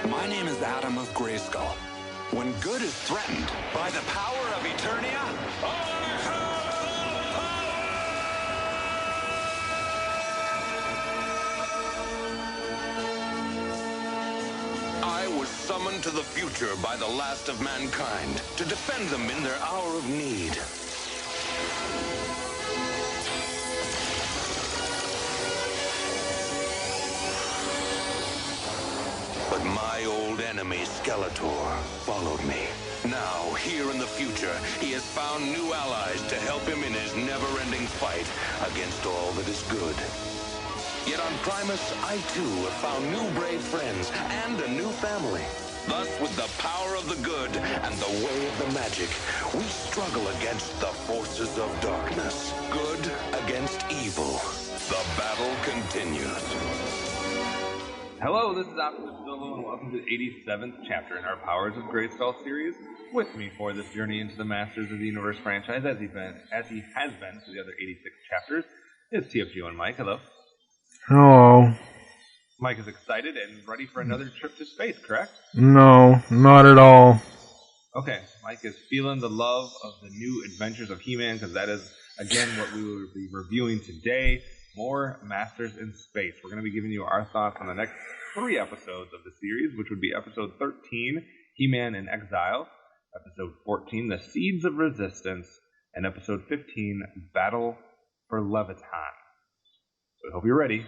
My name is Adam of GRAYSKULL. When good is threatened by the power of Eternia, I was summoned to the future by the last of mankind to defend them in their hour of need. But my old enemy, Skeletor, followed me. Now, here in the future, he has found new allies to help him in his never-ending fight against all that is good. Yet on Primus, I too have found new brave friends and a new family. Thus, with the power of the good and the way of the magic, we struggle against the forces of darkness. Good against evil. The battle continues. Hello, this is OptimusSolo, and welcome to the 87th chapter in our Powers of GRAYSKULL series. With me for this journey into the Masters of the Universe franchise, as he has been for the other 86 chapters, is TFG1Mike. Hello. Hello. Mike is excited and ready for another trip to space, correct? No, not at all. Okay, Mike is feeling the love of the new adventures of He-Man, because that is, again, what we will be reviewing today. More Masters in Space. We're going to be giving you our thoughts on the next 3 episodes of the series, which would be Episode 13, He-Man in Exile, Episode 14, The Seeds of Resistance, and Episode 15, Battle for Levitan. So I hope you're ready.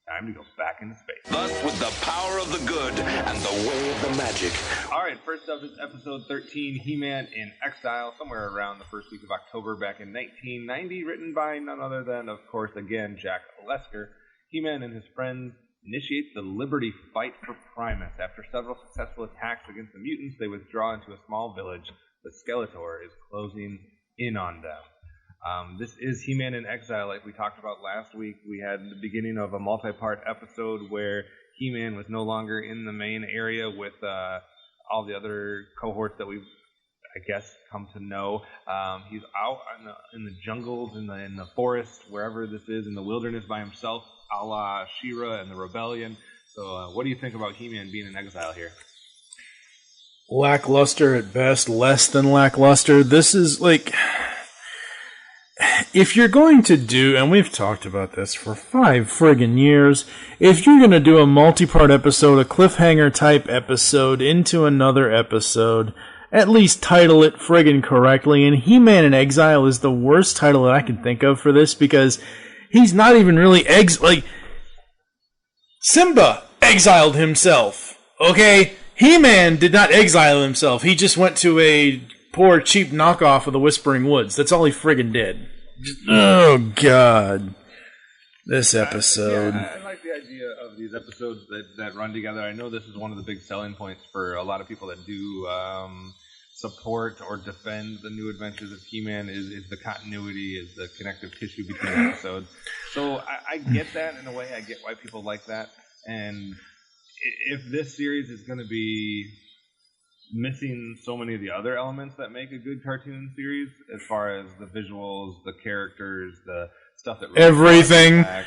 Time to go back into space. Thus, with the power of the good and the way of the magic. Alright, first up is Episode 13, He-Man in Exile, somewhere around the first week of October back in 1990, written by none other than, of course, again, Jack Lesker. He-Man and his friends initiate the Liberty Fight for Primus. After several successful attacks against the mutants, they withdraw into a small village, but Skeletor is closing in on them. This is He-Man in Exile. Like we talked about last week, we had the beginning of a multi-part episode where He-Man was no longer in the main area with all the other cohorts that we've, I guess, come to know. He's out in the jungles, in the forest, wherever this is, in the wilderness by himself, a la She-Ra and the Rebellion. So what do you think about He-Man being in exile here? Lackluster at best, less than lackluster. This is like... If you're going to do, and we've talked about this for 5 friggin' years, if you're going to do a multi-part episode, a cliffhanger-type episode into another episode, at least title it friggin' correctly. And He-Man in Exile is the worst title that I can think of for this, because he's not even really like, Simba exiled himself, okay? He-Man did not exile himself. He just went to a poor, cheap knockoff of the Whispering Woods. That's all he friggin' did. Oh, God. This episode. I like the idea of these episodes that run together. I know this is one of the big selling points for a lot of people that do support or defend the new adventures of He-Man is the continuity, is the connective tissue between episodes. So I get that in a way. I get why people like that. And if this series is going to be missing so many of the other elements that make a good cartoon series, as far as the visuals, the characters, the stuff that really everything, like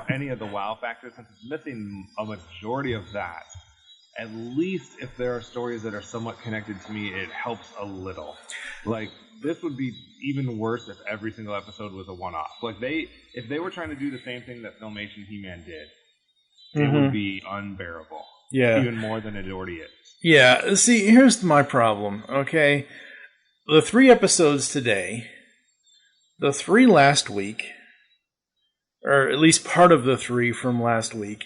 any of the wow factors, since it's missing a majority of that, at least if there are stories that are somewhat connected to me, it helps a little. Like, this would be even worse if every single episode was a one-off. Like, if they were trying to do the same thing that Filmation He-Man did, it would be unbearable. Yeah. Even more than it already is. Yeah, see, here's my problem, okay? The 3 episodes today, the 3 last week, or at least part of the 3 from last week,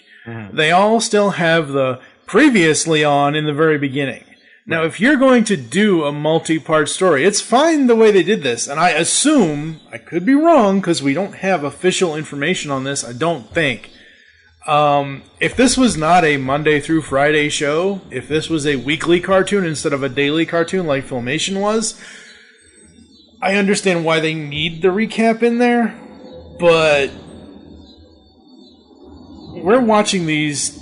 they all still have the previously on in the very beginning. Now, if you're going to do a multi-part story, it's fine the way they did this, and I assume, I could be wrong, because we don't have official information on this, I don't think. If this was not a Monday through Friday show, if this was a weekly cartoon instead of a daily cartoon like Filmation was, I understand why they need the recap in there, but we're watching these,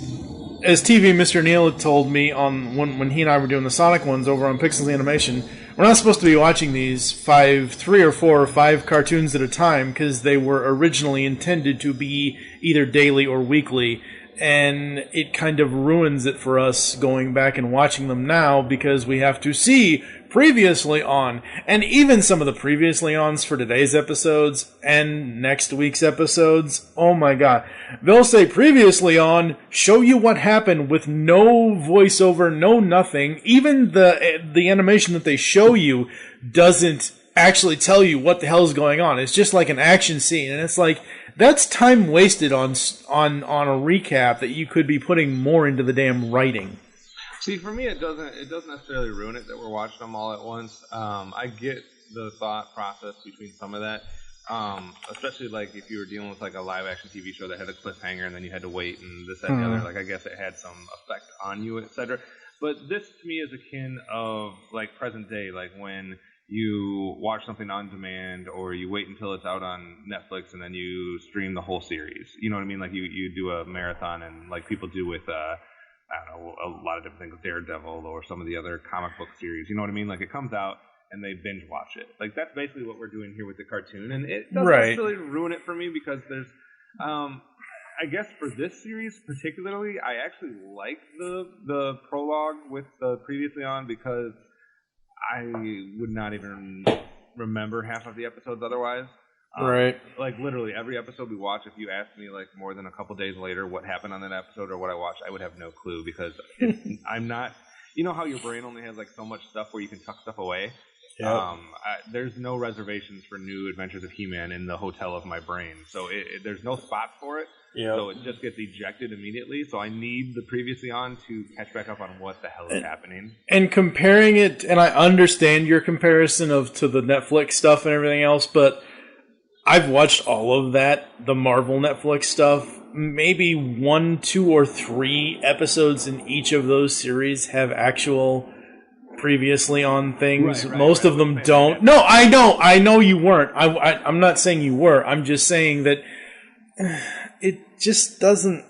as TV Mr. Neil had told me on when he and I were doing the Sonic ones over on Pixels Animation, we're not supposed to be watching these 3 or 4 or 5 cartoons at a time, because they were originally intended to be either daily or weekly, and it kind of ruins it for us going back and watching them now because we have to see previously on, and even some of the previously ons for today's episodes and next week's episodes. Oh my god. They'll say previously on, show you what happened with no voiceover, no nothing. Even the animation that they show you doesn't actually tell you what the hell is going on. It's just like an action scene, and it's like, that's time wasted on a recap that you could be putting more into the damn writing. See, for me, it doesn't necessarily ruin it that we're watching them all at once. I get the thought process between some of that, especially like if you were dealing with like a live action TV show that had a cliffhanger and then you had to wait and this, that, and the other. Like, I guess it had some effect on you, etc. But this to me is akin of like present day, like when you watch something on demand or you wait until it's out on Netflix and then you stream the whole series. You know what I mean? Like you do a marathon, and like people do with I don't know, a lot of different things, Daredevil or some of the other comic book series. You know what I mean? Like, it comes out and they binge watch it. Like, that's basically what we're doing here with the cartoon. And it doesn't necessarily ruin it for me because there's, I guess for this series particularly, I actually like the prologue with the previously on because I would not even remember half of the episodes otherwise. Right. Like, literally, every episode we watch, if you asked me, like, more than a couple days later what happened on that episode or what I watched, I would have no clue because I'm not... You know how your brain only has, like, so much stuff where you can tuck stuff away? Yep. There's no reservations for New Adventures of He-Man in the hotel of my brain. So there's no spot for it. Yep. So it just gets ejected immediately. So I need the previously on to catch back up on what the hell is happening. And comparing it... And I understand your comparison to the Netflix stuff and everything else, but... I've watched all of that, the Marvel Netflix stuff. Maybe 1, 2, or 3 episodes in each of those series have actual previously on things. Most of them don't. No, I know you weren't. I'm not saying you were. I'm just saying that it just doesn't...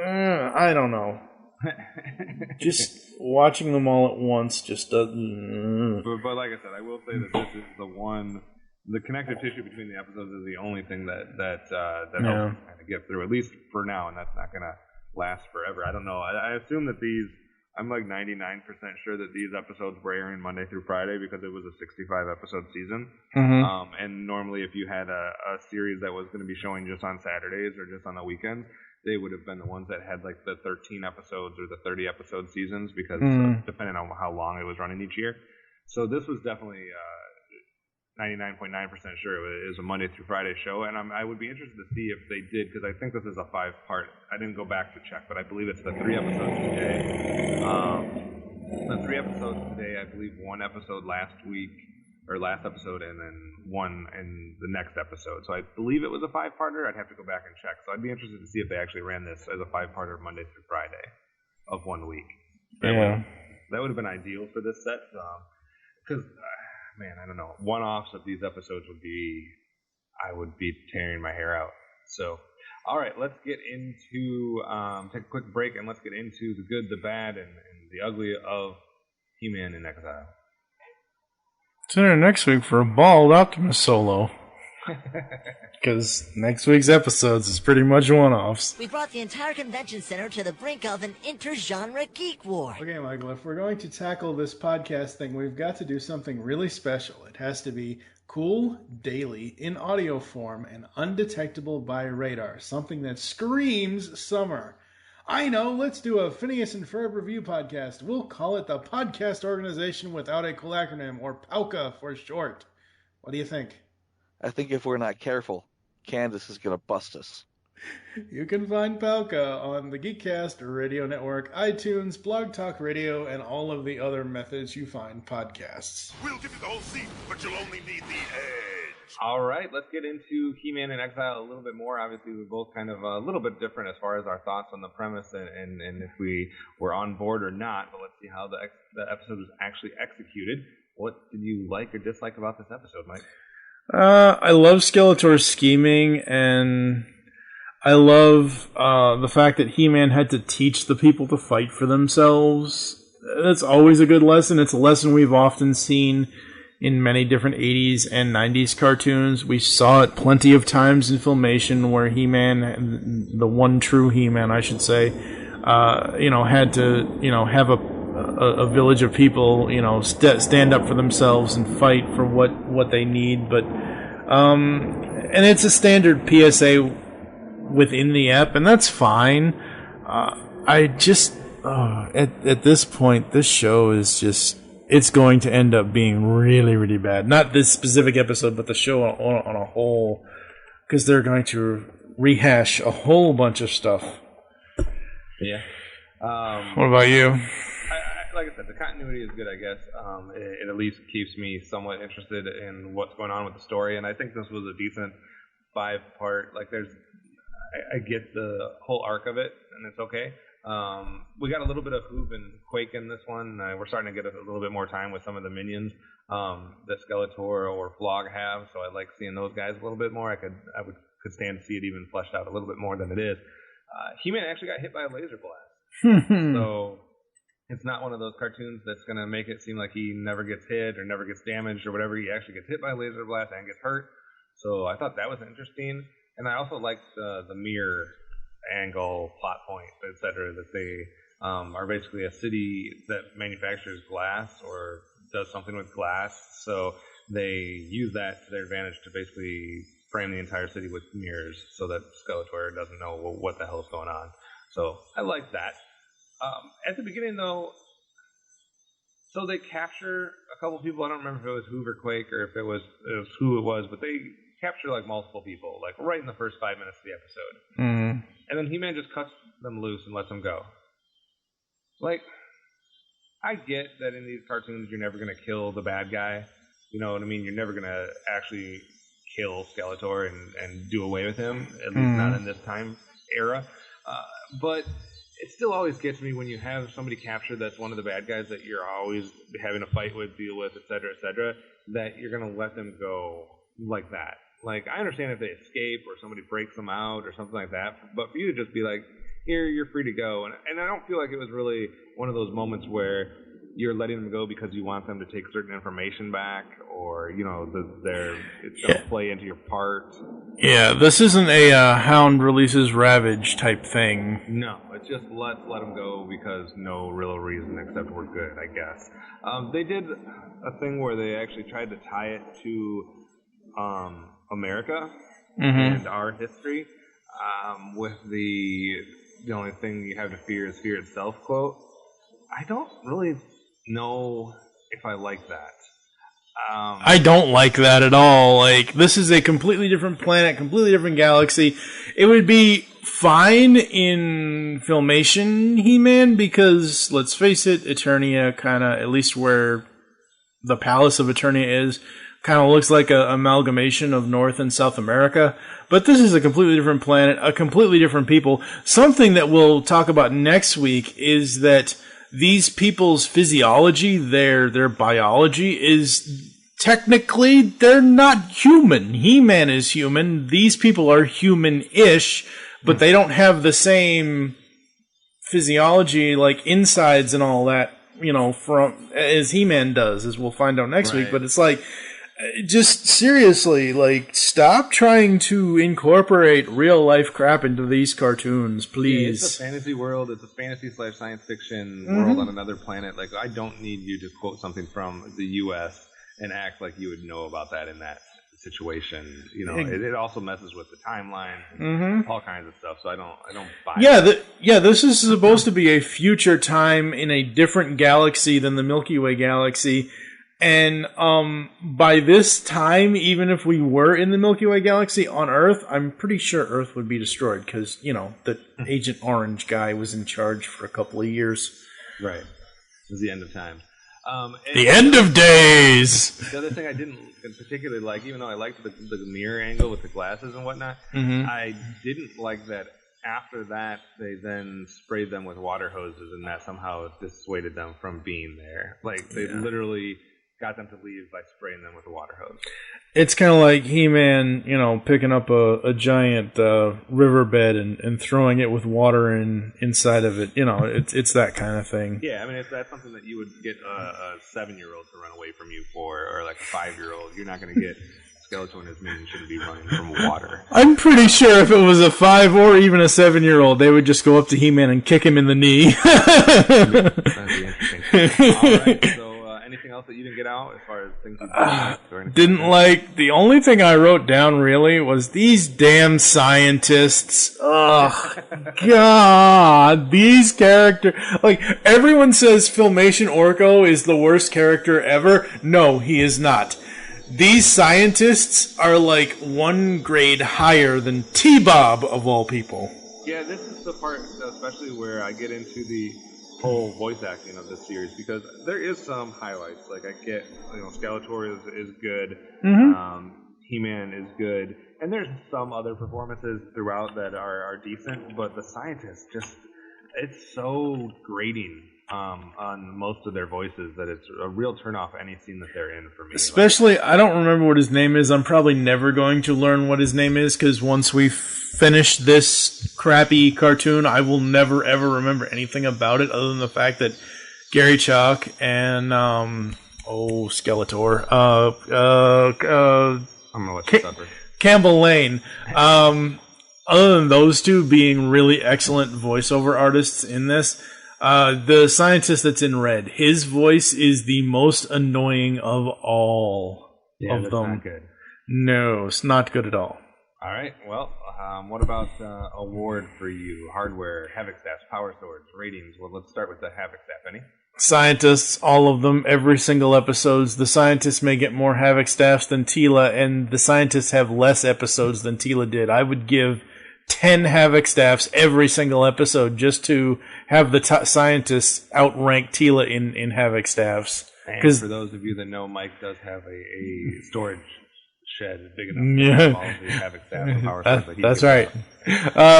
I don't know. Just watching them all at once just doesn't... But like I said, I will say that this is the one... The connective tissue between the episodes is the only thing that helps kind of get through, at least for now, and that's not going to last forever. I don't know. I assume that these, I'm like 99% sure that these episodes were airing Monday through Friday because it was a 65-episode season. Mm-hmm. And normally if you had a series that was going to be showing just on Saturdays or just on the weekends, they would have been the ones that had like the 13 episodes or the 30-episode seasons because depending on how long it was running each year. So this was definitely... 99.9% sure it was a Monday through Friday show, and I would be interested to see if they did, because I think this is a 5-part. I didn't go back to check, but I believe it's the 3 episodes today. The 3 episodes today, I believe 1 episode last episode, and then 1 in the next episode. So I believe it was a 5-parter. I'd have to go back and check. So I'd be interested to see if they actually ran this as a 5-parter Monday through Friday of 1 week. That would have been ideal for this set, because... Man, I don't know. One-offs of these episodes I would be tearing my hair out. So, all right, let's get into, take a quick break, and let's get into the good, the bad, and the ugly of He-Man in Exile. Tune in next week for a bald OptimusSolo. Because next week's episodes is pretty much one-offs. We brought the entire convention center to the brink of an inter-genre geek war. Okay, Michael, if we're going to tackle this podcast thing, we've got to do something really special. It has to be cool, daily, in audio form, and undetectable by radar. Something that screams summer. I know, let's do a Phineas and Ferb review podcast. We'll call it the Podcast Organization Without a Cool Acronym, or POWCA for short. What do you think? I think if we're not careful, Candace is going to bust us. You can find POWCA on the Geekcast Radio Network, iTunes, BlogTalk Radio, and all of the other methods you find podcasts. We'll give you the whole seat, but you'll only need the edge. All right, let's get into He-Man in Exile a little bit more. Obviously, we're both kind of a little bit different as far as our thoughts on the premise and if we were on board or not. But let's see how the episode was actually executed. What did you like or dislike about this episode, Mike? I love Skeletor's scheming, and I love the fact that He-Man had to teach the people to fight for themselves. That's always a good lesson. It's a lesson we've often seen in many different 80s and 90s cartoons. We saw it plenty of times in Filmation where He-Man, the one true He-Man, I should say, had to, have a village of people, stand up for themselves and fight for what they need. But, and it's a standard PSA within the ep, and that's fine. At this point, this show is just, it's going to end up being really, really bad. Not this specific episode, but the show on a whole, because they're going to rehash a whole bunch of stuff. Yeah. What about you? Like I said, the continuity is good, I guess. It at least keeps me somewhat interested in what's going on with the story, and I think this was a decent 5-part. Like, I get the whole arc of it, and it's okay. We got a little bit of Hoove and Quake in this one. We're starting to get a little bit more time with some of the minions that Skeletor or Flog have, so I like seeing those guys a little bit more. I could stand to see it even fleshed out a little bit more than it is. He-Man actually got hit by a laser blast, so it's not one of those cartoons that's going to make it seem like he never gets hit or never gets damaged or whatever. He actually gets hit by a laser blast and gets hurt, so I thought that was interesting. And I also liked the mirror angle, plot point, etc. That they are basically a city that manufactures glass or does something with glass, so they use that to their advantage to basically frame the entire city with mirrors so that Skeletor doesn't know what the hell's going on. So I like that. At the beginning, though, so they capture a couple people. I don't remember if it was Hoove or Quake or if it was who it was, but they capture like multiple people, like right in the first 5 minutes of the episode. Mm-hmm. And then He-Man just cuts them loose and lets them go. Like, I get that in these cartoons you're never going to kill the bad guy. You know what I mean? You're never going to actually kill Skeletor and do away with him, at least not in this time era. But it still always gets me when you have somebody captured that's one of the bad guys that you're always having a fight with, deal with, etc., that you're going to let them go like that. Like, I understand if they escape or somebody breaks them out or something like that, but for you to just be like, here, you're free to go. And I don't feel like it was really one of those moments where you're letting them go because you want them to take certain information back or, it's going to play into your part. Yeah, this isn't a Hound releases Ravage type thing. No, it's just let's let them go because no real reason except we're good, I guess. They did a thing where they actually tried to tie it to America and our history with the only thing you have to fear is fear itself quote. I don't really know if I like that. I don't like that at all. Like, this is a completely different planet, completely different galaxy. It would be fine in Filmation He-Man because, let's face it, Eternia kind of, at least where the Palace of Eternia is, kind of looks like an amalgamation of North and South America. But this is a completely different planet, a completely different people. Something that we'll talk about next week is that these people's physiology, their biology is technically, they're not human. He-Man is human. These people are human-ish, but they don't have the same physiology, like insides and all that, as He-Man does, as we'll find out next week. But it's like, just seriously, like, stop trying to incorporate real life crap into these cartoons, please. Yeah, it's a fantasy world. It's a fantasy/science fiction world on another planet. Like, I don't need you to quote something from the U.S. and act like you would know about that in that situation. It also messes with the timeline, all kinds of stuff. So I don't buy. Yeah, this is supposed to be a future time in a different galaxy than the Milky Way galaxy. And by this time, even if we were in the Milky Way galaxy on Earth, I'm pretty sure Earth would be destroyed because, the Agent Orange guy was in charge for a couple of years. Right. It was the end of time. The end of days! The other thing I didn't particularly like, even though I liked the mirror angle with the glasses and whatnot, I didn't like that after that they then sprayed them with water hoses and that somehow dissuaded them from being there. Like, they literally got them to leave by spraying them with a water hose. It's kind of like He-Man, picking up a giant riverbed and throwing it with water inside of it. It's that kind of thing. Yeah, I mean, if that's something that you would get a 7-year-old to run away from you for, or like a 5-year-old, you're not going to get Skeletor and his minions shouldn't be running from water. I'm pretty sure if it was a 5 or even a 7-year-old, they would just go up to He-Man and kick him in the knee. That'd be interesting. All right, so anything else that you didn't get out as far as things you didn't like? The only thing I wrote down really was these damn scientists. Ugh, God, these characters. Like, everyone says Filmation Orko is the worst character ever. No, he is not. These scientists are like one grade higher than T-Bob, of all people. Yeah, this is the part, especially where I get into the whole voice acting of this series, because there is some highlights. Like, I get, Skeletor is good, He-Man is good, and there's some other performances throughout that are decent, but the scientists it's so grating on most of their voices that it's a real turnoff any scene that they're in for me. Especially, I don't remember what his name is. I'm probably never going to learn what his name is, because once we finish this crappy cartoon, I will never ever remember anything about it other than the fact that Gary Chalk and Skeletor, I'm gonna let you suffer. Campbell Lane. Other than those two being really excellent voiceover artists in this, the scientist that's in red, his voice is the most annoying of all of that's them. Not good. No, it's not good at all. All right. Well, what about award for you? Hardware, Havoc Staffs, Power Swords, ratings. Well, let's start with the Havoc Staff. Any? Scientists, all of them, every single episodes. The scientists may get more Havoc Staffs than Teela, and the scientists have less episodes than Teela did. I would give 10 Havoc Staffs every single episode just to have the scientists outrank Teela in Havoc Staffs. And for those of you that know, Mike does have a storage shed big enough for all of the Havoc Staff and Power Swords. That's right.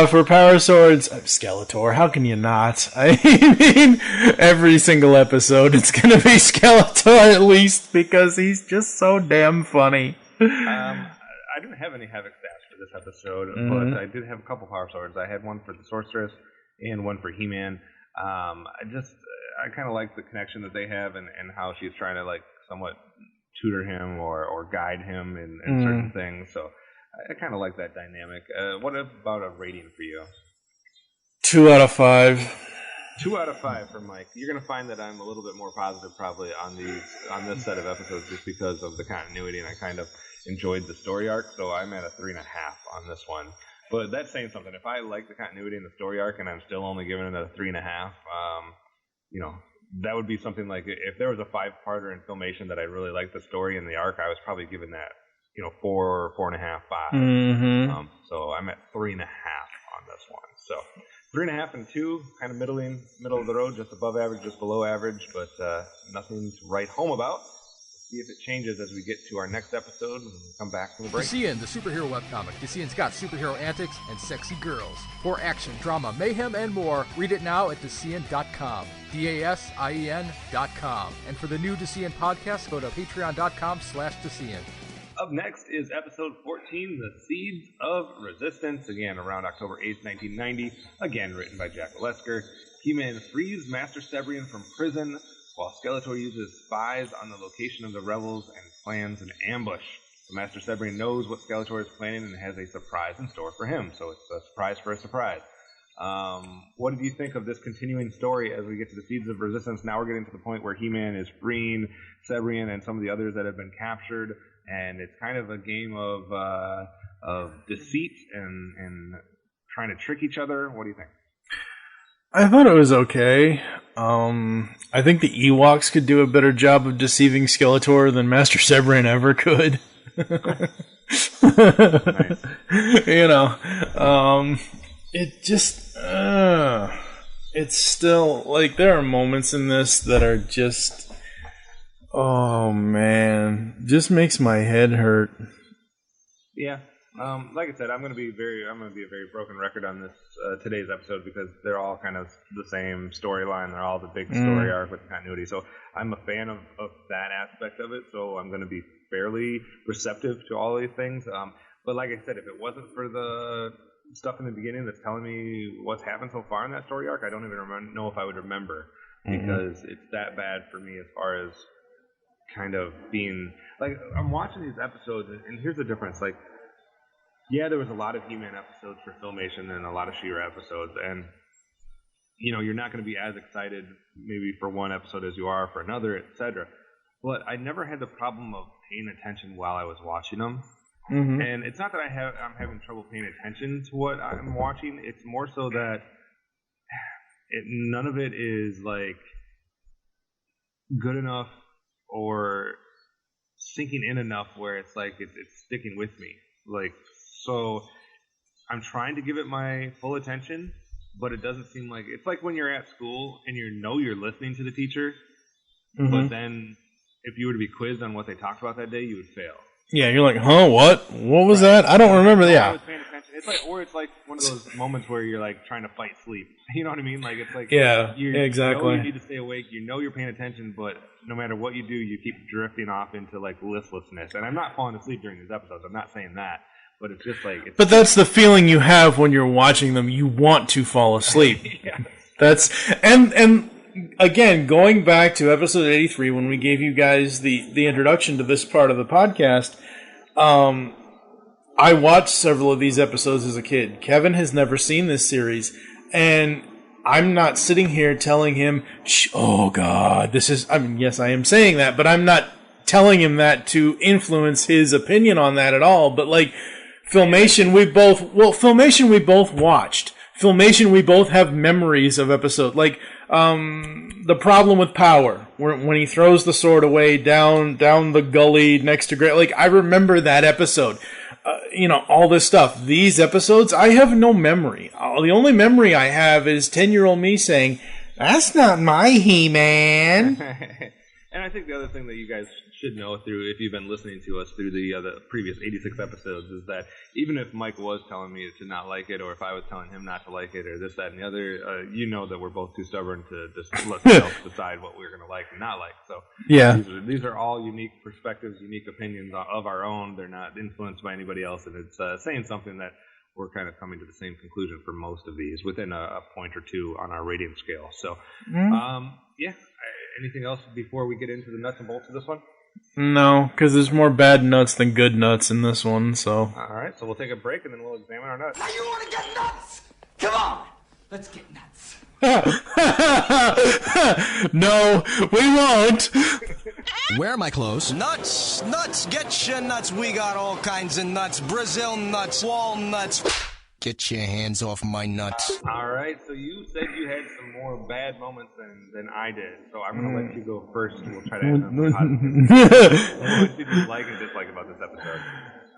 For Power Swords, Skeletor. How can you not? I mean, every single episode it's going to be Skeletor at least, because he's just so damn funny. I didn't have any Havoc Staffs for this episode, but I did have a couple Power Swords. I had one for the Sorceress and one for He-Man. I kind of like the connection that they have and how she's trying to somewhat tutor him or guide him in certain things. So I kind of like that dynamic. What about a rating for you? 2 out of 5. 2 out of 5 for Mike. You're going to find that I'm a little bit more positive probably on this set of episodes just because of the continuity, and I kind of enjoyed the story arc, so I'm at a 3.5 on this one. But that's saying something. If I like the continuity in the story arc and I'm still only giving it a 3.5, that would be something like if there was a 5-parter in Filmation that I really liked the story and the arc, I was probably giving that 4, 4.5, 5. So I'm at 3.5 on this one. So 3.5 and 2, kind of middle of the road, just above average, just below average, but nothing to write home about. See if it changes as we get to our next episode and come back from the break. DCN, the superhero webcomic. DCN's got superhero antics and sexy girls. For action, drama, mayhem, and more, read it now at DCN.com. DASIEN.com. And for the new DCN podcast, go to patreon.com/DCN. Up next is episode 14, The Seeds of Resistance, again around October 8th, 1990, again written by Jack Lesker. He-Man frees Master Sebrian from prison, while Skeletor uses spies on the location of the rebels and plans an ambush. So Master Sebrian knows what Skeletor is planning and has a surprise in store for him, so it's a surprise for a surprise. What did you think of this continuing story as we get to the Seeds of Resistance? Now we're getting to the point where He-Man is freeing Sebrian and some of the others that have been captured, and it's kind of a game of deceit and trying to trick each other. What do you think? I thought it was okay. I think the Ewoks could do a better job of deceiving Skeletor than Master Sebrian ever could. Nice. It just, it's still, there are moments in this that are just, oh man, just makes my head hurt. Yeah. Like I said, I'm gonna be a very broken record on this today's episode because they're all kind of the same storyline. They're all the big story arc with continuity. So I'm a fan of that aspect of it. So I'm gonna be fairly receptive to all these things. But like I said, if it wasn't for the stuff in the beginning that's telling me what's happened so far in that story arc, I don't even know if I would remember because it's that bad for me as far as kind of being like I'm watching these episodes and here's the difference. Like, yeah, there was a lot of He-Man episodes for Filmation and a lot of She-Ra episodes, and you know you're not going to be as excited maybe for one episode as you are for another, etc. But I never had the problem of paying attention while I was watching them. And it's not that I'm having trouble paying attention to what I'm watching. It's more so that none of it is like good enough or sinking in enough where it's like it's sticking with me. Like, so I'm trying to give it my full attention, but it doesn't seem like it's like when you're at school and you're listening to the teacher, but then if you were to be quizzed on what they talked about that day, you would fail. Yeah, you're like, huh, what? What was that? I don't remember. I was paying attention. It's like one of those moments where you're like trying to fight sleep. You know what I mean? Like it's like exactly. You know you need to stay awake. You know you're paying attention, but no matter what you do, you keep drifting off into like listlessness. And I'm not falling asleep during these episodes. I'm not saying that, but it's just like. But that's the feeling you have when you're watching them. You want to fall asleep. That's and. Again, going back to episode 83, when we gave you guys the introduction to this part of the podcast, I watched several of these episodes as a kid. Kevin has never seen this series, and I'm not sitting here telling him, oh God, this is, I mean, yes, I am saying that, but I'm not telling him that to influence his opinion on that at all. But like, Filmation, we both watched. Filmation, we both have memories of episode, like, the problem with Power, when he throws the sword away down the gully next to Gray, like, I remember that episode. All this stuff. These episodes, I have no memory. The only memory I have is 10-year-old me saying, that's not my He-Man. And I think the other thing that you guys should know if you've been listening to us through the previous 86 episodes, is that even if Mike was telling me to not like it, or if I was telling him not to like it, or this, that, and the other, you know that we're both too stubborn to just let someone else decide what we're going to like and not like. So yeah, these are all unique perspectives, unique opinions of our own. They're not influenced by anybody else, and it's saying something that we're kind of coming to the same conclusion for most of these within a point or two on our rating scale. So, anything else before we get into the nuts and bolts of this one? No, because there's more bad nuts than good nuts in this one, so. All right, so we'll take a break and then we'll examine our nuts. Now you want to get nuts? Come on, let's get nuts. No, we won't. Where are my clothes? Nuts, get your nuts. We got all kinds of nuts. Brazil nuts, walnuts. Get your hands off my nuts. All right, so you said you had some more bad moments than I did, so I'm going to let you go first, and we'll try to add some positives. What did you like and dislike about this episode?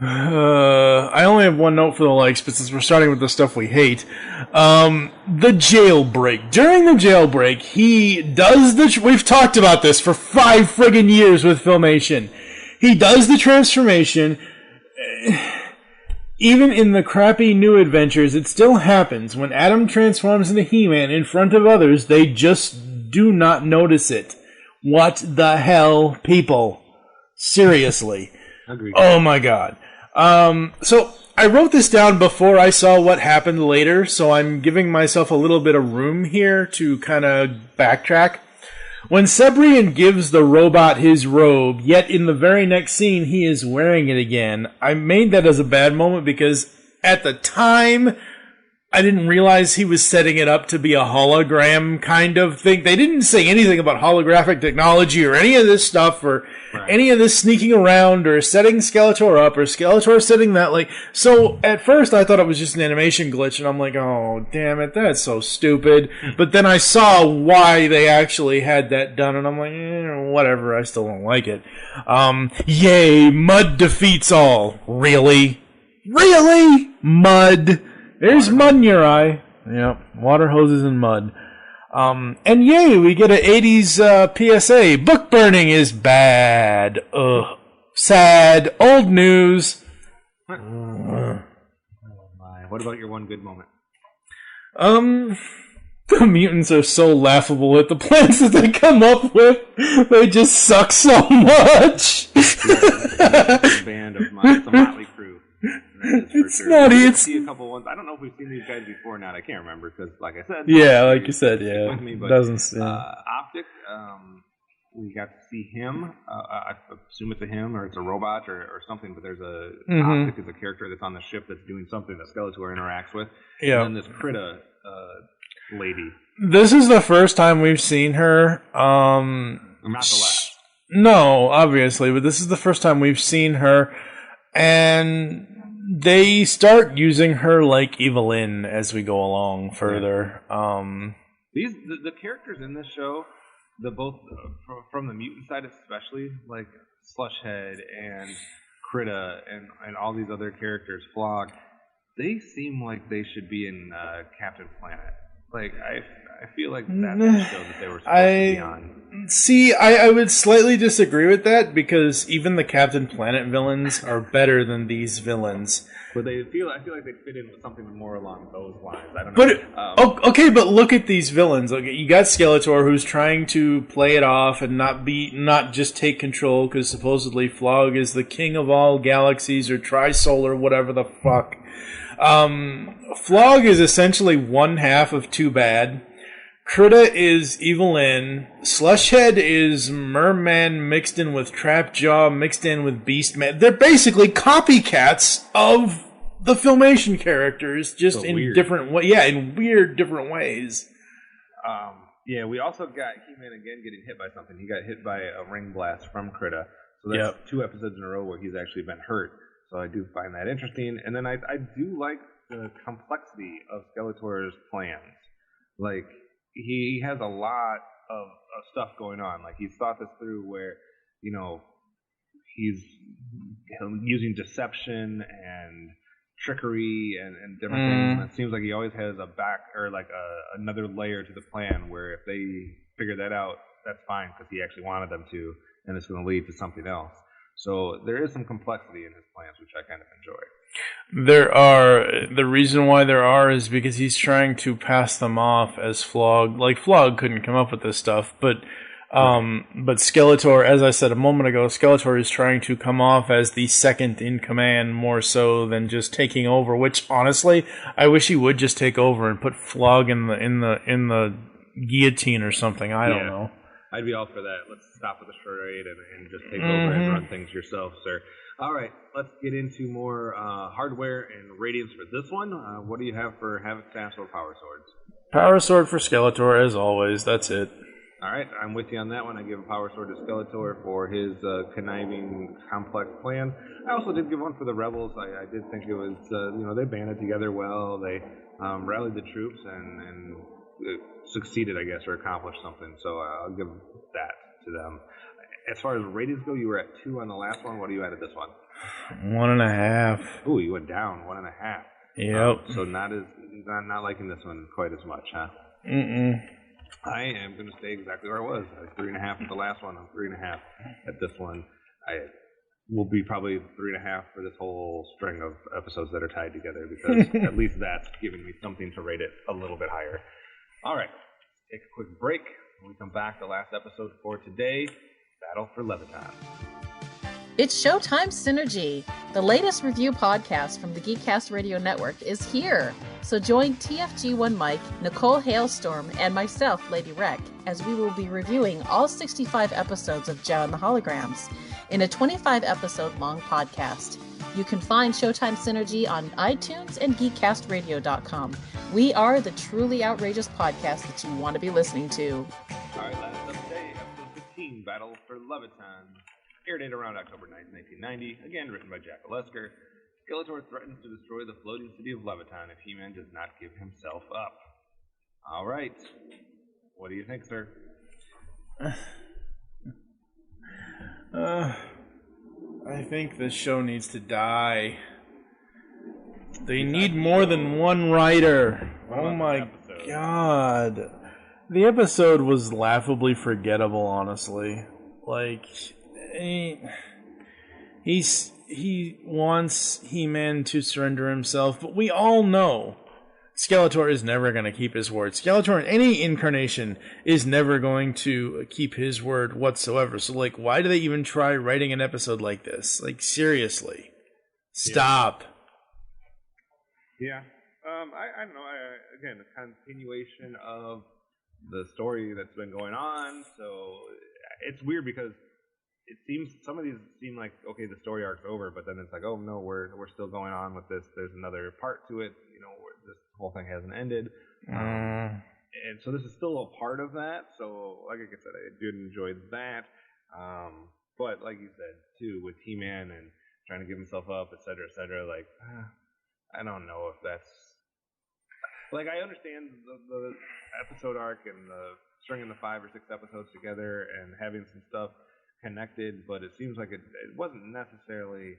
I only have one note for the likes, but since we're starting with the stuff we hate, the jailbreak. During the jailbreak, he does we've talked about this for 5 friggin' years with Filmation. He does the transformation. Even in the crappy New Adventures, it still happens. When Adam transforms into He-Man in front of others, they just do not notice it. What the hell, people? Seriously. Agreed. Oh my God. So I wrote this down before I saw what happened later, so I'm giving myself a little bit of room here to kind of backtrack. When Cebrian gives the robot his robe, yet in the very next scene he is wearing it again, I made that as a bad moment because at the time I didn't realize he was setting it up to be a hologram kind of thing. They didn't say anything about holographic technology or any of this stuff or any of this sneaking around or setting Skeletor up or Skeletor setting that. Like, so at first I thought it was just an animation glitch, and I'm like, oh, damn it, that's so stupid. But then I saw why they actually had that done, and I'm like, whatever, I still don't like it. Yay, Mud defeats all. Really? Really? Mud. There's mud in your eye. Yep, water hoses and mud. And yay, we get an 80s PSA. Book burning is bad. Ugh. Sad. Old news. Oh my. What about your one good moment? The mutants are so laughable at the plans that they come up with. They just suck so much. It's a band of mine. It's a motley crew. It's not. It's see a couple ones. I don't know if we've seen these guys before or not. I can't remember because, like I said, yeah, like you said, yeah, me, but, doesn't seem. Optic. We got to see him. I assume it's a him or it's a robot or something. But there's a Optic is a character that's on the ship that's doing something that Skeletor interacts with. Yeah. And then this Krita lady. This is the first time we've seen her. Not the last. No, obviously, but this is the first time we've seen her, and they start using her like Evelyn as we go along further. The characters in this show, both from the mutant side especially, like Slushhead and Krita and all these other characters, Flog, they seem like they should be in Captain Planet. Like I feel like that's the show that they were supposed to be on. See, I would slightly disagree with that because even the Captain Planet villains are better than these villains. But I feel like they fit in with something more along those lines. I don't know. But okay, but look at these villains. Okay, you got Skeletor who's trying to play it off and not just take control because supposedly Flog is the king of all galaxies or Trisolar, whatever the fuck. Flog is essentially one half of Too Bad. Krita is Evelyn. Slushhead is Merman mixed in with Trapjaw, mixed in with Beastman. They're basically copycats of the Filmation characters, just in different ways. Yeah, in weird different ways. Yeah, we also got He-Man again getting hit by something. He got hit by a ring blast from Krita. So that's 2 episodes in a row where he's actually been hurt. So I do find that interesting. And then I do like the complexity of Skeletor's plans. Like, he has a lot of stuff going on. Like, he's thought this through where, you know, he's using deception and trickery and different things. And it seems like he always has a back or like another layer to the plan where if they figure that out, that's fine because he actually wanted them to, and it's going to lead to something else. So there is some complexity in his plans, which I kind of enjoy. The reason why there are is because he's trying to pass them off as Flog. Like, Flog couldn't come up with this stuff, but Skeletor, as I said a moment ago, Skeletor is trying to come off as the second in command more so than just taking over, which honestly, I wish he would just take over and put Flog in the guillotine or something. I don't know. I'd be all for that. Let's stop with the charade and just take over and run things yourself, sir. All right, let's get into more hardware and ratings for this one. What do you have for Havoc Staffs or Power Swords? Power Sword for Skeletor, as always. That's it. All right, I'm with you on that one. I give a Power Sword to Skeletor for his conniving, complex plan. I also did give one for the Rebels. I did think it was, they banded together well. They rallied the troops and succeeded, I guess, or accomplished something. So I'll give that to them. As far as ratings go, you were at 2 on the last one. What are you at this one? 1.5. Ooh, you went down 1.5. Yep. So not not liking this one quite as much, huh? I am going to stay exactly where I was. I was 3.5 at the last one. I'm 3.5 at this one. I will be probably 3.5 for this whole string of episodes that are tied together because at least that's giving me something to rate it a little bit higher. All right, take a quick break. When we come back, the last episode for today, Battle for Levitan. It's Showtime Synergy. The latest review podcast from the Geekcast Radio Network is here. So join TFG1Mike, Nicole Hailstorm, and myself, Lady Rec, as we will be reviewing all 65 episodes of Joe and the Holograms in a 25-episode-long podcast. You can find Showtime Synergy on iTunes and GeekCastRadio.com. We are the truly outrageous podcast that you want to be listening to. All right, last up today, episode 15, Battle for Levitan. Aired around October 9th, 1990. Again, written by Jack Olesker. Skeletor threatens to destroy the floating city of Levitan if He-Man does not give himself up. All right. What do you think, sir? I think this show needs to die. They need more than one writer. Oh my god. The episode was laughably forgettable, honestly. Like, he wants He-Man to surrender himself, but we all know Skeletor is never going to keep his word. Skeletor in any incarnation is never going to keep his word whatsoever. So, like, why do they even try writing an episode like this? Like, seriously. Stop. Yeah. I don't know. Again, a continuation of the story that's been going on. So, it's weird because it seems some of these seem like, okay, the story arc's over, but then it's like, oh, no, we're still going on with this. There's another part to it. You know, this whole thing hasn't ended. And so this is still a part of that. So, like I said, I did enjoy that. But like you said, too, with He-Man and trying to give himself up, et cetera, like, I don't know if that's... Like, I understand the episode arc and the stringing the 5 or 6 episodes together and having some stuff connected, but it seems like it wasn't necessarily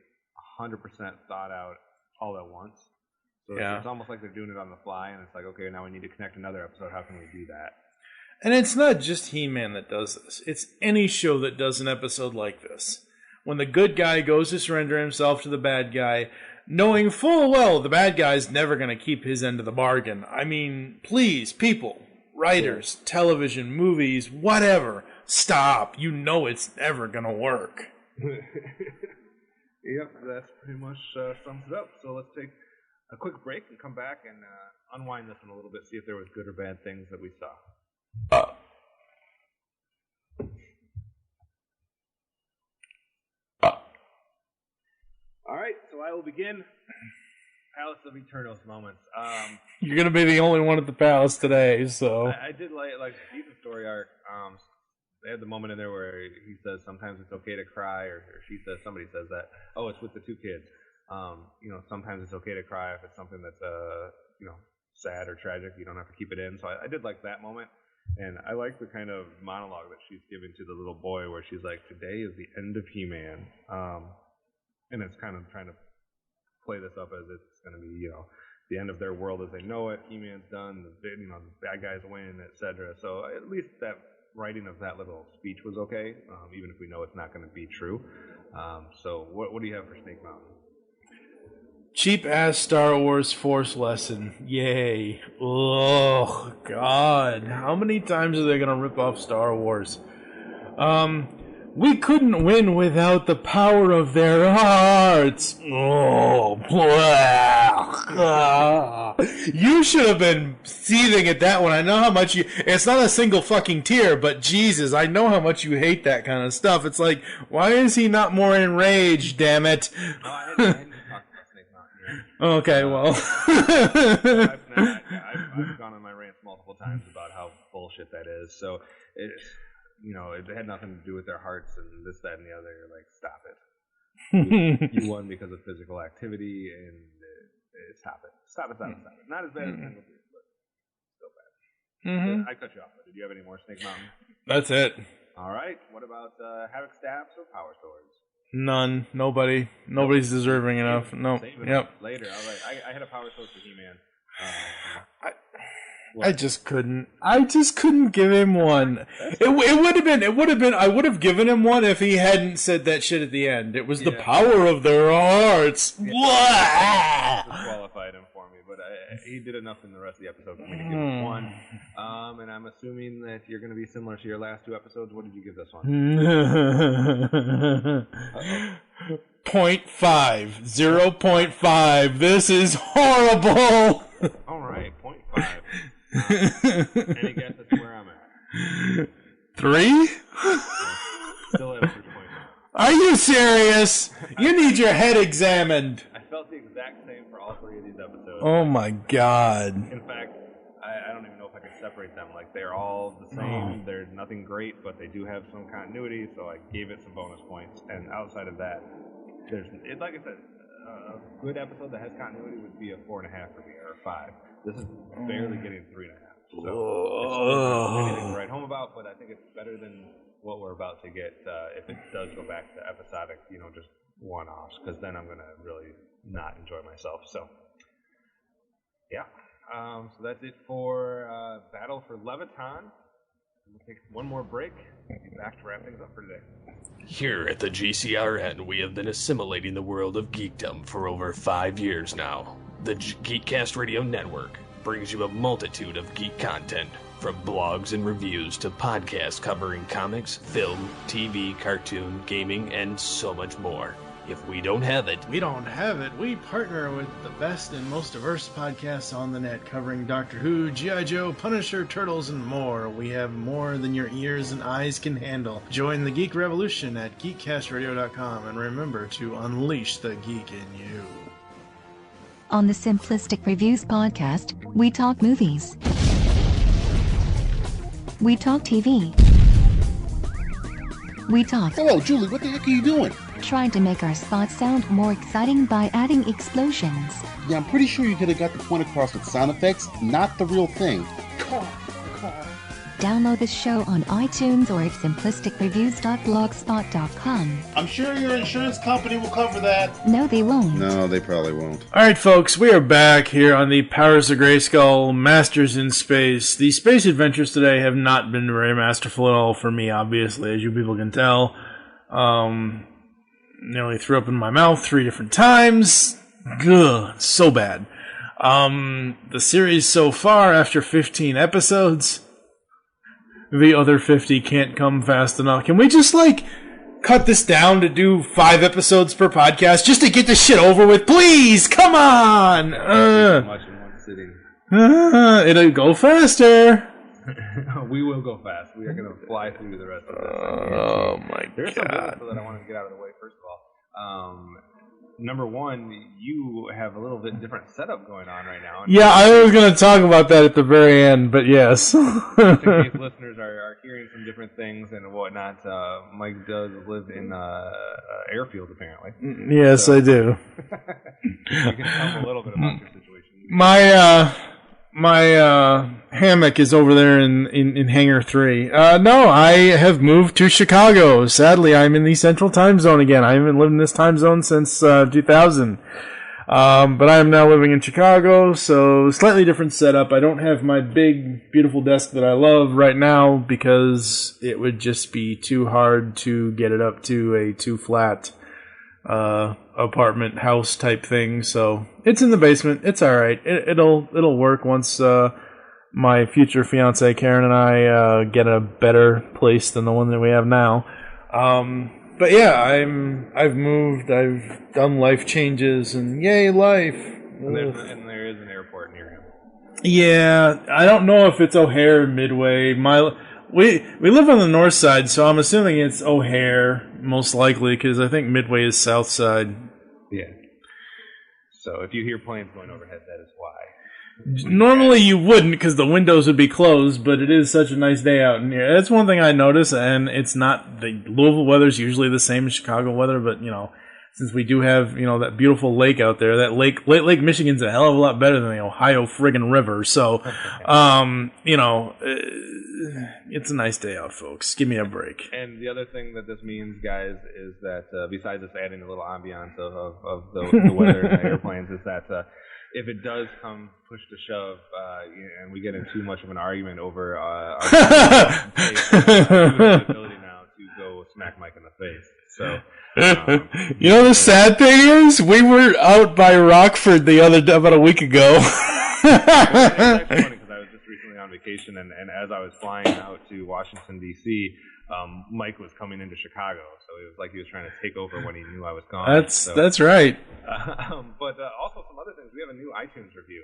100% thought out all at once. So it's almost like they're doing it on the fly, and it's like, okay, now we need to connect another episode. How can we do that? And it's not just He-Man that does this. It's any show that does an episode like this. When the good guy goes to surrender himself to the bad guy, knowing full well the bad guy's never going to keep his end of the bargain. I mean, please, people, writers, television, movies, whatever, stop. You know it's never going to work. Yep, that's pretty much sums it up. So let's take a quick break and come back and unwind this one a little bit, see if there was good or bad things that we saw. All right, so I will begin Palace of Eternals moments. You're going to be the only one at the palace today, so... I did like the story arc. They had the moment in there where he says sometimes it's okay to cry, or somebody says that. Oh, it's with the 2 kids. Sometimes it's okay to cry if it's something that's, sad or tragic. You don't have to keep it in. So I did like that moment. And I like the kind of monologue that she's giving to the little boy where she's like, today is the end of He-Man. And it's kind of trying to play this up as it's going to be, the end of their world as they know it. He-Man's done. The bad guys win, etc. So at least that writing of that little speech was okay, even if we know it's not going to be true. So what do you have for Snake Mountain? Cheap-ass Star Wars Force lesson. Yay. Oh, God. How many times are they going to rip off Star Wars? We couldn't win without the power of their hearts. Oh, you should have been seething at that one. I know how much it's not a single fucking tear, but Jesus, I know how much you hate that kind of stuff. It's like, why is he not more enraged, damn it? I hadn't talked about Snake Mountain yet. Okay, well. I've gone on my rants multiple times about how bullshit that is. So it's... it had nothing to do with their hearts and this, that, and the other. Like, stop it. You won because of physical activity, and stop it. Stop it. Not as bad as Single Beard, but still bad. I cut you off, but did you have any more Snake Mountain? That's it. All right. What about Havoc Staffs or Power Swords? None. Nobody. Nobody's deserving enough. Nope. Yep. Later. All right. I had a Power Sword for He-Man. I just couldn't give him one. It would have been I would have given him one if he hadn't said that shit at the end. It was the power of their hearts. Disqualified him for me, but he did enough in the rest of the episode for me to give him one. And I'm assuming that you're going to be similar to your last 2 episodes. What did you give this one? 0.5. 0.5. This is horrible. All right, 0.5. Any guesses where I'm at? 3? Still at 3.5. Are you serious? You need your head examined. I felt the exact same for all 3 of these episodes. Oh my God. In fact, I don't even know if I can separate them. Like, they're all the same. They're nothing great, but they do have some continuity, so I gave it some bonus points. And outside of that, like I said, a good episode that has continuity would be a 4.5 for me, or a 5. This is barely getting 3.5. So it's anything to write home about, but I think it's better than what we're about to get if it does go back to episodic, just one-offs, because then I'm going to really not enjoy myself. So, yeah. So that's it for Battle for Levitan. We'll take one more break and be back to wrap things up for today. Here at the GCRN, we have been assimilating the world of geekdom for over 5 years now. The Geekcast Radio Network brings you a multitude of geek content, from blogs and reviews to podcasts covering comics, film, TV, cartoon, gaming, and so much more. If we don't have it, we don't have it. We partner with the best and most diverse podcasts on the net, covering Doctor Who, G.I. Joe, Punisher, Turtles, and more. We have more than your ears and eyes can handle. Join the Geek Revolution at geekcastradio.com, and remember to unleash the geek in you. On the Simplistic Reviews podcast, we talk movies. We talk TV. We talk... Hello, Julie, what the heck are you doing? Trying to make our spots sound more exciting by adding explosions. Yeah, I'm pretty sure you could have got the point across with sound effects, not the real thing. Download the show on iTunes or at simplisticreviews.blogspot.com. I'm sure your insurance company will cover that. No, they won't. No, they probably won't. Alright, folks, we are back here on the Powers of Grayskull Masters in Space. The space adventures today have not been very masterful at all for me, obviously, as you people can tell. Nearly threw up in my mouth 3 different times. Ugh, so bad. The series so far, after 15 episodes, the other 50 can't come fast enough. Can we just, cut this down to do 5 episodes per podcast just to get this shit over with? Please, come on! Much in one sitting. It'll go faster. We will go fast. We are going to fly through the rest of this. Oh my God. There's some business that I want to get out of the way, first of all. Number one, you have a little bit different setup going on right now. Yeah, I was going to talk about that at the very end, but yes. Just in case listeners are hearing some different things and whatnot, Mike does live in airfield, apparently. Yes, so, I do. You can tell a little bit about your situation. My hammock is over there in Hangar 3. No, I have moved to Chicago. Sadly, I'm in the Central Time Zone again. I haven't lived in this time zone since 2000. But I am now living in Chicago, so slightly different setup. I don't have my big, beautiful desk that I love right now because it would just be too hard to get it up to a 2-flat apartment house type thing. So it's in the basement. It's all right. It'll work once my future fiance Karen and I get a better place than the one that we have now. But yeah, I've moved. I've done life changes, and yay, life. And there is an airport near him. Yeah, I don't know if it's O'Hare or Midway. We live on the north side, so I'm assuming it's O'Hare, most likely, because I think Midway is south side. Yeah. So if you hear planes going overhead, that is why. Normally you wouldn't, because the windows would be closed, but it is such a nice day out in here. That's one thing I notice, and it's not, the Louisville weather's usually the same as Chicago weather, but, since we do have, that beautiful lake out there, that Lake Michigan's a hell of a lot better than the Ohio friggin' River, so, it's a nice day out, folks. Give me a break. And the other thing that this means, guys, is that besides us adding a little ambiance of the weather and the airplanes, is that if it does come push to shove, and we get in too much of an argument over our ability now to go smack Mike in the face. So, the sad thing is, we were out by Rockford about a week ago. It's actually funny because I was just recently on vacation, and as I was flying out to Washington, D.C., Mike was coming into Chicago, so it was like he was trying to take over when he knew I was gone. That's right. But also some other things. We have a new iTunes review.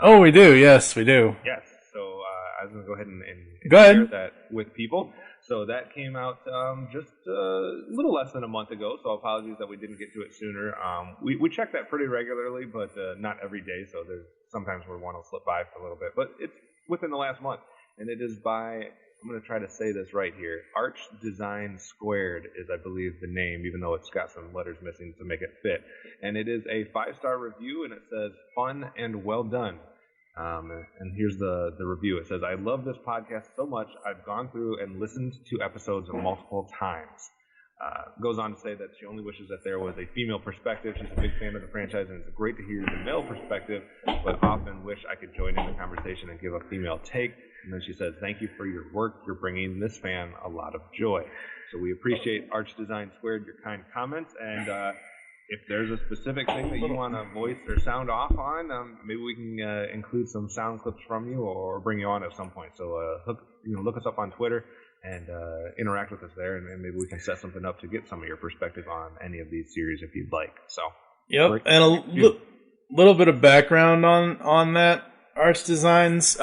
Oh, we do. Yes, we do. Yes. So I was going to go ahead and share that with people. So that came out just a little less than a month ago, so apologies that we didn't get to it sooner. We check that pretty regularly, but not every day, so there's sometimes where one will slip by for a little bit. But it's within the last month, and it is by, I'm going to try to say this right here, Arch Design Squared is, I believe, the name, even though it's got some letters missing to make it fit. And it is a 5-star review, and it says, fun and well done. And here's the review. It says, I love this podcast so much, I've gone through and listened to episodes multiple times. Goes on to say that she only wishes that there was a female perspective. She's a big fan of the franchise, and it's great to hear the male perspective, but often wish I could join in the conversation and give a female take. And then she says, "Thank you for your work. You're bringing this fan a lot of joy." So we appreciate Arch Design Squared, your kind comments, and if there's a specific thing that you want to voice or sound off on, maybe we can include some sound clips from you or bring you on at some point. So look us up on Twitter and interact with us there, and maybe we can set something up to get some of your perspective on any of these series if you'd like. So, yep, and a little bit of background on that, Arch Designs.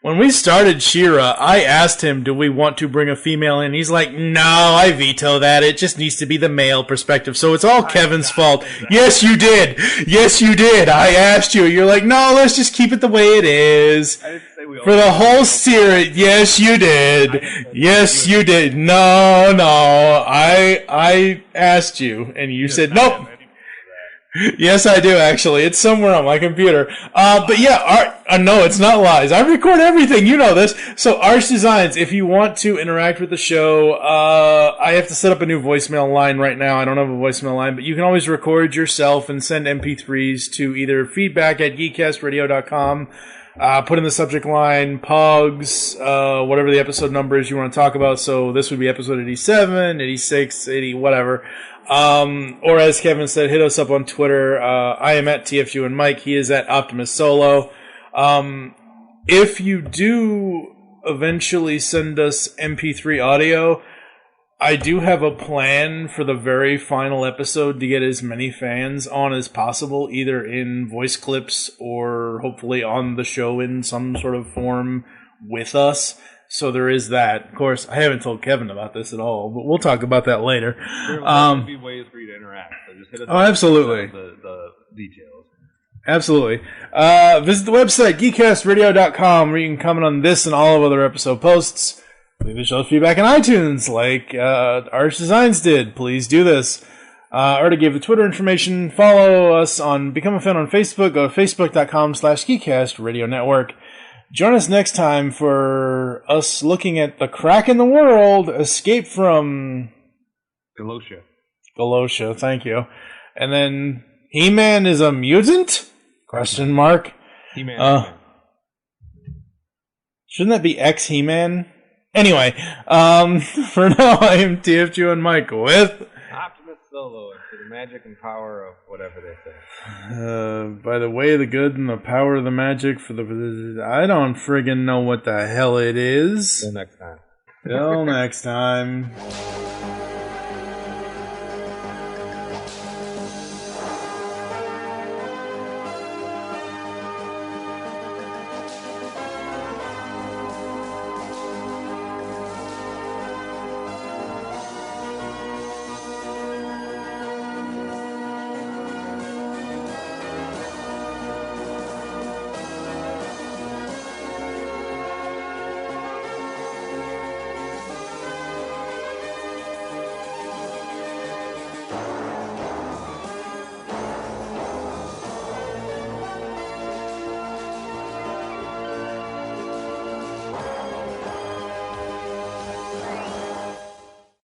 When we started She-Ra, I asked him, do we want to bring a female in? He's like, no, I veto that. It just needs to be the male perspective. So it's all Kevin's fault. Yes, you did. Yes, you did. I asked you. You're like, no, let's just keep it the way it is. For the whole series. Yes, you did. Yes, you did. No. I asked you, and you said, nope. Yes, I do, actually. It's somewhere on my computer. But yeah, no, it's not lies. I record everything. You know this. So, Arch Designs, if you want to interact with the show, I have to set up a new voicemail line right now. I don't have a voicemail line, but you can always record yourself and send MP3s to either feedback@geekcastradio.com. Put in the subject line, Pugs, whatever the episode number is you want to talk about. So, this would be episode 87, 86, 80, whatever. Or as Kevin said, hit us up on Twitter. I am at TFG1Mike. He is at OptimusSolo. If you do eventually send us MP3 audio, I do have a plan for the very final episode to get as many fans on as possible, either in voice clips or hopefully on the show in some sort of form with us. So there is that. Of course, I haven't told Kevin about this at all, but we'll talk about that later. There will be ways for you to interact. So just hit us absolutely. The details. Absolutely. Visit the website, geekcastradio.com, where you can comment on this and all of other episode posts. Leave the show's feedback on iTunes, like Arch Designs did. Please do this. Or to give the Twitter information, follow us on Become a Fan on Facebook. Go to facebook.com/geekcastradionnetwork. Join us next time for us looking at the crack in the world, Escape from Galotia, thank you. And then He-Man is a mutant? Question mark. He-Man. Shouldn't that be He-Man? Anyway, for now I am TFG1Mike with OptimusSolo and the magic and power of whatever they say. By the way, the good and the power of the magic for the... I don't friggin' know what the hell it is. Till next time. Till next time.